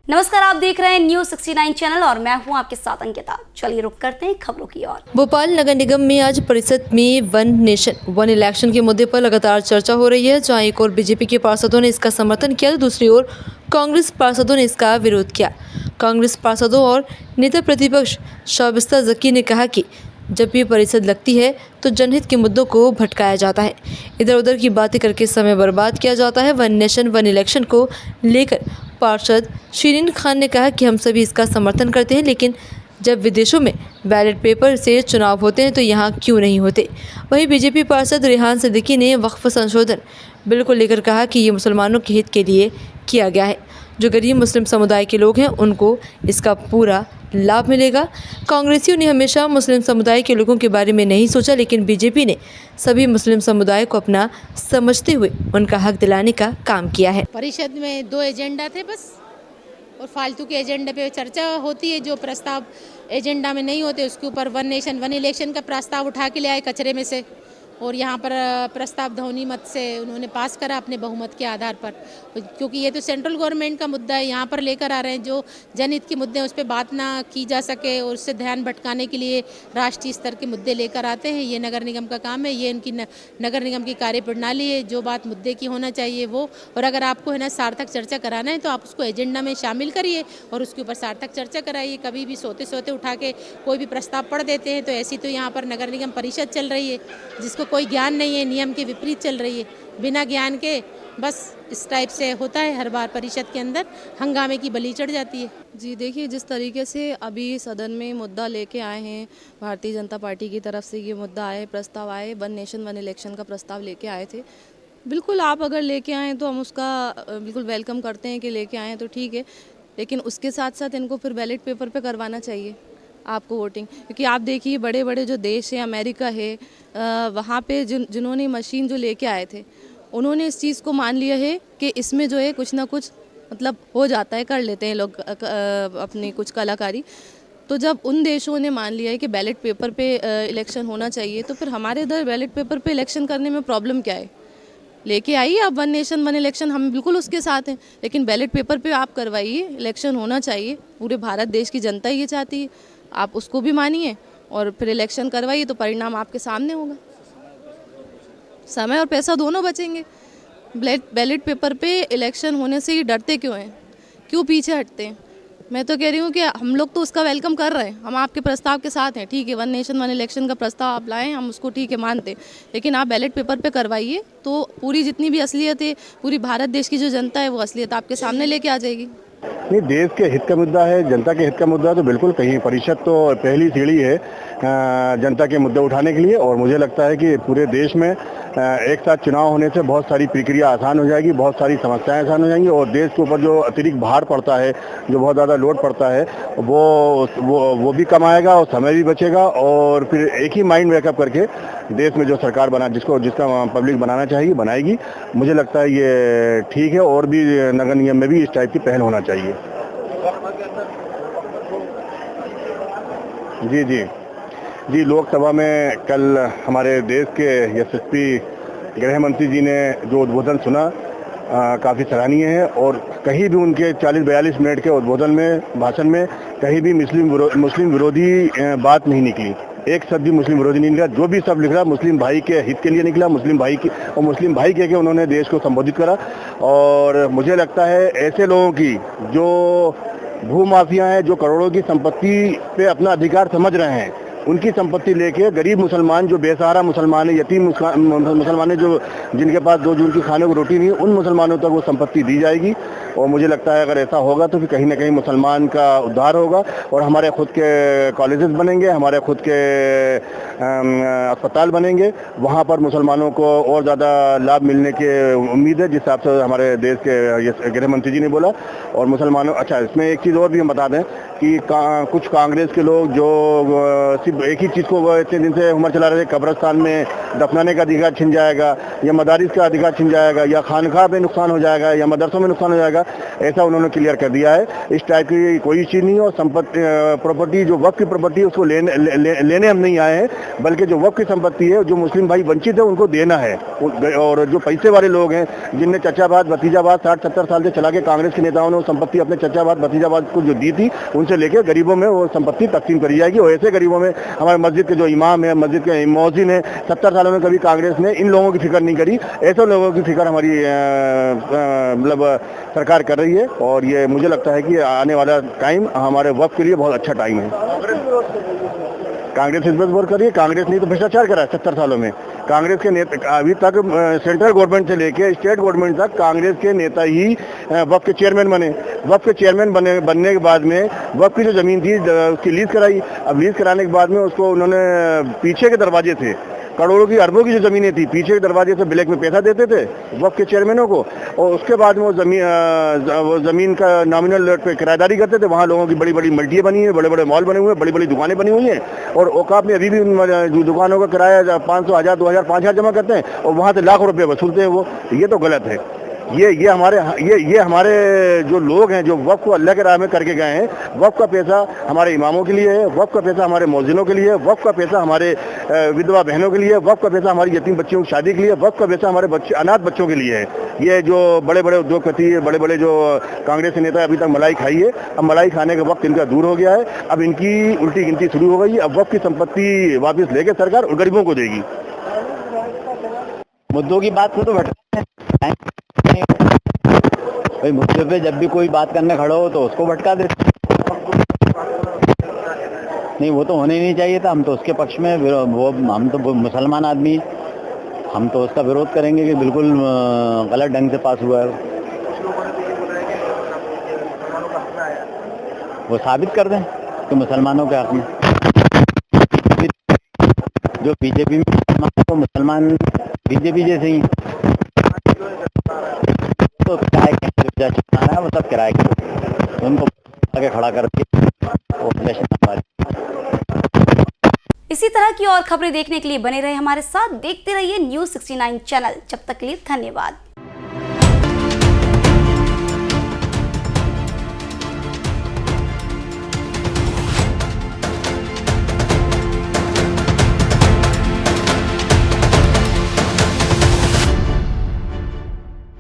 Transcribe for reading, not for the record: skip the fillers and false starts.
नमस्कार, आप देख रहे हैं न्यूज 69 चैनल और मैं हूं आपके साथ अंकिता। चलिए रुक करते हैं खबरों की ओर। भोपाल नगर निगम में आज परिषद में वन नेशन वन इलेक्शन के मुद्दे पर लगातार चर्चा हो रही है, जहां एक ओर बीजेपी के पार्षदों ने इसका समर्थन किया तो दूसरी ओर कांग्रेस पार्षदों ने इसका विरोध किया। कांग्रेस पार्षदों और नेता प्रतिपक्ष शाबिस्ता जकी ने कहा कि जब ये परिषद लगती है तो जनहित के मुद्दों को भटकाया जाता है, इधर उधर की बातें करके समय बर्बाद किया जाता है। वन नेशन वन इलेक्शन को लेकर पार्षद शिरीन खान ने कहा कि हम सभी इसका समर्थन करते हैं, लेकिन जब विदेशों में बैलेट पेपर से चुनाव होते हैं तो यहाँ क्यों नहीं होते। वहीं बीजेपी पार्षद रेहान सिद्दीकी ने वक्फ संशोधन बिल को लेकर कहा कि ये मुसलमानों के हित के लिए किया गया है, जो गरीब मुस्लिम समुदाय के लोग हैं उनको इसका पूरा लाभ मिलेगा। कांग्रेसियों ने हमेशा मुस्लिम समुदाय के लोगों के बारे में नहीं सोचा, लेकिन बीजेपी ने सभी मुस्लिम समुदाय को अपना समझते हुए उनका हक दिलाने का काम किया है। परिषद में 2 एजेंडा थे बस, और फालतू के एजेंडे पे चर्चा होती है। जो प्रस्ताव एजेंडा में नहीं होते उसके ऊपर वन नेशन वन इलेक्शन का प्रस्ताव उठा के ले आए कचरे में से, और यहाँ पर प्रस्ताव ध्वनि मत से उन्होंने पास करा अपने बहुमत के आधार पर, क्योंकि ये तो सेंट्रल गवर्नमेंट का मुद्दा है। यहाँ पर लेकर आ रहे हैं जो जनहित के मुद्दे हैं उस पर बात ना की जा सके और उससे ध्यान भटकाने के लिए राष्ट्रीय स्तर के मुद्दे लेकर आते हैं। ये नगर निगम का काम है, ये इनकी नगर निगम की कार्यप्रणाली है। जो बात मुद्दे की होना चाहिए वो, और अगर आपको है ना सार्थक चर्चा कराना है तो आप उसको एजेंडा में शामिल करिए और उसके ऊपर सार्थक चर्चा कराइए। कभी भी सोते सोते उठा के कोई भी प्रस्ताव पढ़ देते हैं तो ऐसी तो यहाँ पर नगर निगम परिषद चल रही है जिसको कोई ज्ञान नहीं है, नियम के विपरीत चल रही है, बिना ज्ञान के बस इस टाइप से होता है। हर बार परिषद के अंदर हंगामे की बलि चढ़ जाती है। जी देखिए, जिस तरीके से अभी सदन में मुद्दा लेके आए हैं भारतीय जनता पार्टी की तरफ से, ये मुद्दा आए, प्रस्ताव आए, वन नेशन वन इलेक्शन का प्रस्ताव लेके आए थे। बिल्कुल आप अगर लेके आएँ तो हम उसका बिल्कुल वेलकम करते हैं कि लेके आएँ तो ठीक है, लेकिन उसके साथ साथ इनको फिर बैलेट पेपर पे करवाना चाहिए आपको वोटिंग। क्योंकि आप देखिए बड़े बड़े जो देश है, अमेरिका है, वहाँ पे जिन्होंने मशीन जो लेके आए थे उन्होंने इस चीज़ को मान लिया है कि इसमें जो है कुछ ना कुछ मतलब हो जाता है, कर लेते हैं लोग अपनी कुछ कलाकारी। तो जब उन देशों ने मान लिया है कि बैलेट पेपर पे इलेक्शन होना चाहिए, तो फिर हमारे इधर बैलेट पेपर पे इलेक्शन करने में प्रॉब्लम क्या है। लेके आइए आप वन नेशन वन इलेक्शन, हम बिल्कुल उसके साथ हैं, लेकिन बैलेट पेपर पे आप करवाइए, इलेक्शन होना चाहिए। पूरे भारत देश की जनता ये चाहती है, आप उसको भी मानिए और फिर इलेक्शन करवाइए तो परिणाम आपके सामने होगा। समय और पैसा दोनों बचेंगे। बैलेट पेपर पे इलेक्शन होने से ही डरते क्यों हैं, क्यों पीछे हटते हैं। मैं तो कह रही हूँ कि हम लोग तो उसका वेलकम कर रहे हैं, हम आपके प्रस्ताव के साथ हैं, ठीक है। वन नेशन वन इलेक्शन का प्रस्ताव आप लाएं, हम उसको ठीक है मानते हैं, लेकिन आप बैलेट पेपर पे करवाइए तो पूरी जितनी भी असलियत है, पूरी भारत देश की जो जनता है वो असलियत आपके सामने लेके आ जाएगी। नहीं, देश के हित का मुद्दा है, जनता के हित का मुद्दा तो बिल्कुल कहीं परिषद तो पहली सीढ़ी है जनता के मुद्दे उठाने के लिए। और मुझे लगता है कि पूरे देश में एक साथ चुनाव होने से बहुत सारी प्रक्रिया आसान हो जाएगी, बहुत सारी समस्याएं आसान हो जाएंगी, और देश के ऊपर जो अतिरिक्त भार पड़ता है, जो बहुत ज़्यादा लोड पड़ता है, वो भी कम आएगा और समय भी बचेगा। और फिर एक ही माइंड मेकअप करके देश में जो सरकार जिसका पब्लिक बनाना चाहिए बनाएगी। मुझे लगता है ये ठीक है, और भी नगर निगम में भी इस टाइप की पहल होना चाहिए। जी, लोकसभा में कल हमारे देश के यशस्वी गृह मंत्री जी ने जो उद्बोधन सुना काफ़ी सराहनीय है। और कहीं भी उनके 40-42 मिनट के उद्बोधन में, भाषण में कहीं भी मुस्लिम विरोधी बात नहीं निकली। एक शब्द भी मुस्लिम विरोधी नहीं निकला। जो भी शब्द निकला मुस्लिम भाई के हित के लिए निकला, मुस्लिम भाई के उन्होंने देश को संबोधित करा। और मुझे लगता है ऐसे लोगों की जो भूमाफिया हैं, जो करोड़ों की संपत्ति पे अपना अधिकार समझ रहे हैं, उनकी संपत्ति लेके गरीब मुसलमान, जो बेसहारा मुसलमान है, यतीम मुसलमान है, जो जिनके पास 2 जून की खाने को रोटी नहीं है, उन मुसलमानों तक वो संपत्ति दी जाएगी। और मुझे लगता है अगर ऐसा होगा तो फिर कहीं ना कहीं मुसलमान का उद्धार होगा और हमारे खुद के कॉलेजेस बनेंगे, हमारे खुद के अस्पताल बनेंगे, वहाँ पर मुसलमानों को और ज़्यादा लाभ मिलने की उम्मीद है, जिस हिसाब से हमारे देश के गृह मंत्री जी ने बोला। और मुसलमानों, अच्छा इसमें एक चीज़ और भी हम बता दें कि कुछ कांग्रेस के लोग जो सिर्फ एक ही चीज़ को इतने दिन से उम्र चला रहे थे, कब्रिस्तान में दफनाने का अधिकार छिन जाएगा, या मदारिस का अधिकार छिन जाएगा, या खानखा पे नुकसान हो जाएगा, या मदरसों में नुकसान हो जाएगा, जाएगा, ऐसा उन्होंने क्लियर कर दिया है। इस टाइप की कोई चीज़ नहीं है। और संपत्ति प्रॉपर्टी जो वक्फ की प्रॉपर्टी है उसको लेने हम नहीं आए हैं, बल्कि जो वक्फ की संपत्ति है जो मुस्लिम भाई वंचित है उनको देना है। और जो पैसे वाले लोग हैं जिनने चचाबाद भतीजाबाद 60-70 साल से चला के कांग्रेस के नेताओं ने वो संपत्ति अपने चचाबाद भतीजाबाद को जो दी थी उनसे लेकर गरीबों में वो संपत्ति तकसीम करी जाएगी। और ऐसे गरीबों में हमारे मस्जिद के जो इमाम है, मस्जिद के मौजिन है, 70 सालों में कभी कांग्रेस ने इन लोगों की फिक्र नहीं करी। ऐसे लोगों की फिक्र हमारी मतलब सरकार कर रही है। और ये मुझे लगता है कि आने वाला टाइम हमारे वक्त के लिए बहुत अच्छा टाइम है। कांग्रेस इस बात कर रही है, कांग्रेस ने तो भ्रष्टाचार करा है 70 सालों में। कांग्रेस के नेता अभी तक सेंट्रल गवर्नमेंट से लेके स्टेट गवर्नमेंट तक कांग्रेस के नेता ही वक्फ के चेयरमैन बने। वक्फ के चेयरमैन बनने के बाद में वक्फ की जो ज़मीन थी उसकी लीज कराई। अब लीज कराने के बाद में उसको उन्होंने पीछे के दरवाजे से करोड़ों की अरबों की जो ज़मीनें थी पीछे के दरवाजे से ब्लैक में पैसा देते थे वक्फ के चेयरमैनों को। और उसके बाद में वो ज़मीन का नॉमिनल रेट पे किराएदारी करते थे। वहाँ लोगों की बड़ी बड़ी मल्टियाँ बनी हैं, बड़े बड़े मॉल बने हुए हैं, बड़ी बड़ी दुकानें बनी हुई हैं। और औकाफ में अभी भी उन दुकानों का किराया 500, 1000, 2000, 5000 जमा करते हैं और वहाँ से लाखों रुपये वसूलते हैं वो। ये तो गलत है। ये हमारे जो लोग हैं जो वक्फ को अल्लाह के राह में करके गए हैं, वक्फ का पैसा हमारे इमामों के लिए है, वक्फ का पैसा हमारे मौजिनों के लिए है, वक्फ का पैसा हमारे विधवा बहनों के लिए, वक्फ का पैसा हमारी यतीम बच्चियों की शादी के लिए, वक्फ का पैसा हमारे अनाथ बच्चों के लिए है। ये जो बड़े बड़े उद्योगपति, बड़े बड़े जो कांग्रेस के नेता अभी तक मलाई खाई है, अब मलाई खाने का वक्त इनका दूर हो गया है। अब इनकी उल्टी गिनती शुरू हो गई है। अब वक्फ की संपत्ति वापस लेके सरकार गरीबों को देगी। मुद्दों की बात तो भाई मुद्दे पे जब भी कोई बात करने खड़ा हो तो उसको भटका देते। नहीं, वो तो होने ही नहीं चाहिए था। हम तो उसके पक्ष में हम तो मुसलमान आदमी, हम तो उसका विरोध करेंगे कि बिल्कुल गलत ढंग से पास हुआ है। वो साबित कर दें कि मुसलमानों के हक में जो बीजेपी में तो मुसलमान बीजेपी जैसे ही तो किराए है, वो सब किराए के उनको आगे खड़ा करके इसी तरह की और खबरें देखने के लिए बने रहे हमारे साथ, देखते रहिए न्यूज़ 69 चैनल। जब तक के लिए धन्यवाद।